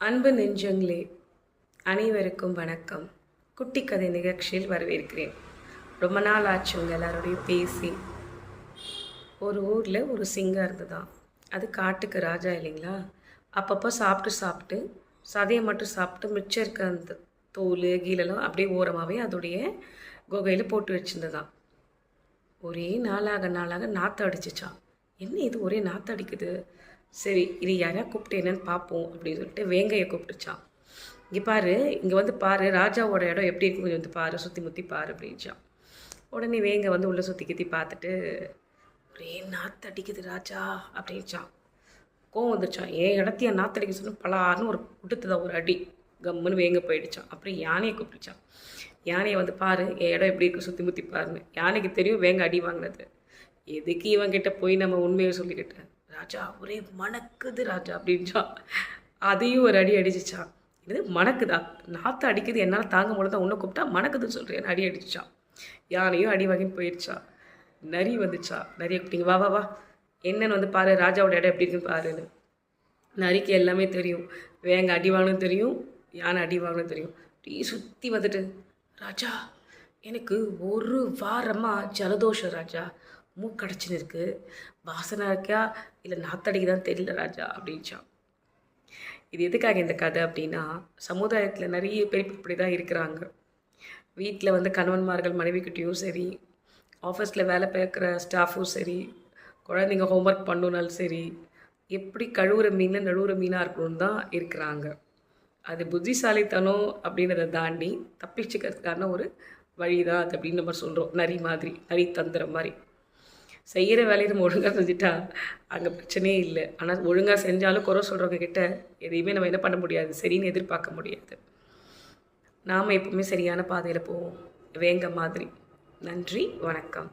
அன்பு நெஞ்சங்களே, அனைவருக்கும் வணக்கம். குட்டி கதை நிகழ்ச்சியில் வரவேற்கிறேன். ரொம்ப நாள் ஆச்சு உங்கள் எல்லாரோடையும் பேசி. ஒரு ஊரில் ஒரு சிங்கம் இருந்துதான். அது காட்டுக்கு ராஜா இல்லைங்களா. அப்பப்போ சாப்பிட்டு சதையை மட்டும் சாப்பிட்டு மிச்சம் இருக்க அந்த தோல் கீழெல்லாம் அப்படியே ஓரமாகவே அதோடைய குகையில் போட்டு வச்சுருந்ததான். ஒரே நாளாக நாற்று அடிச்சிச்சான். என்ன இது ஒரே நாற்று அடிக்குது, சரி இது யாரையா கூப்பிட்டு என்னன்னு பார்ப்போம் அப்படின்னு சொல்லிட்டு வேங்கையை கூப்பிட்டுச்சான். இங்கே பாரு, இங்கே வந்து பாரு, ராஜாவோட இடம் எப்படி இருக்கும், கொஞ்சம் வந்து பாரு, சுற்றி முற்றி பாரு அப்படின்ச்சான். உடனே வேங்கை வந்து உள்ளே சுற்றி கித்தி பார்த்துட்டு, ஒரே நாற்று அடிக்குது ராஜா அப்படின்ச்சான். கோவம் வந்துருச்சான். ஏன் இடத்தைய நாற்று அடிக்க சொல்லி பலாருன்னு ஒரு விட்டுத்துதான் ஒரு அடி. கம்முன்னு வேங்க போயிடுச்சான். அப்புறம் யானையை கூப்பிட்டுச்சான். யானையை வந்து பாரு, என் இடம் எப்படி இருக்குது, சுற்றி முற்றி பாருன்னு. யானைக்கு தெரியும் வேங்க அடி வாங்கினது. எதுக்கு இவங்கிட்ட போய் நம்ம உண்மையை சொல்லிக்கிட்டேன். ராஜா ஒரே மணக்குது ராஜா அப்படின்ச்சான். அதையும் ஒரு அடி அடிச்சிச்சான். இது மணக்குதா, நாற்று அடிக்குது என்னால் தாங்க முடியாது, உன்னை கூப்பிட்டா மணக்குதுன்னு சொல்கிறேன் அடி அடிச்சிச்சான். யானையும் அடி வாங்கின்னு போயிடுச்சா. நரி வந்துச்சா. நரியை கூப்பிட்டீங்க, வா வா வா, என்னன்னு வந்து பாரு, ராஜாவோட இடம் எப்படி இருக்குன்னு பாருன்னு. நரிக்கு எல்லாமே தெரியும். வேங்க அடி வாங்கணும் தெரியும், யானை அடி வாங்கணும் தெரியும். டீ சுற்றி வந்துட்டு, ராஜா எனக்கு ஒரு வாரமாக ஜலதோஷம் ராஜா, மூக்கடைச்சின்னு இருக்குது, வாசனை இருக்கா இல்லை நாத்தடிக்குதான் தெரியல ராஜா அப்படின்ச்சான். இது எதுக்காக இந்த கதை அப்படின்னா, சமுதாயத்தில் நிறைய பேர் இப்படி தான் இருக்கிறாங்க. வீட்டில் வந்து கணவன்மார்கள் மனைவிக்கிட்டேயும் சரி, ஆஃபீஸில் வேலை பார்க்குற ஸ்டாஃபும் சரி, குழந்தைங்க ஹோம்ஒர்க் பண்ணணுனாலும் சரி, எப்படி கழுவுற மீனில் நழுவுற மீனாக இருக்கணும்னு தான் இருக்கிறாங்க. அது புத்திசாலித்தனம் அப்படின்றத தாண்டி தப்பிச்சுக்கிறதுக்கான ஒரு வழி தான் அது அப்படின்னு நம்ம சொல்கிறோம். நரி மாதிரி, நரி தந்திரம் மாதிரி. செய்கிற வேலையை நம்ம ஒழுங்காக செஞ்சுட்டா அங்கே பிரச்சனையே இல்லை. ஆனால் ஒழுங்காக செஞ்சாலும் குறை சொல்கிறவங்க கிட்ட எதையுமே நம்ம என்ன பண்ண முடியாது, சரின்னு எதிர்பார்க்க முடியாது. நாம் எப்பவுமே சரியான பாதையில் போவோம், வேங்க மாதிரி. நன்றி, வணக்கம்.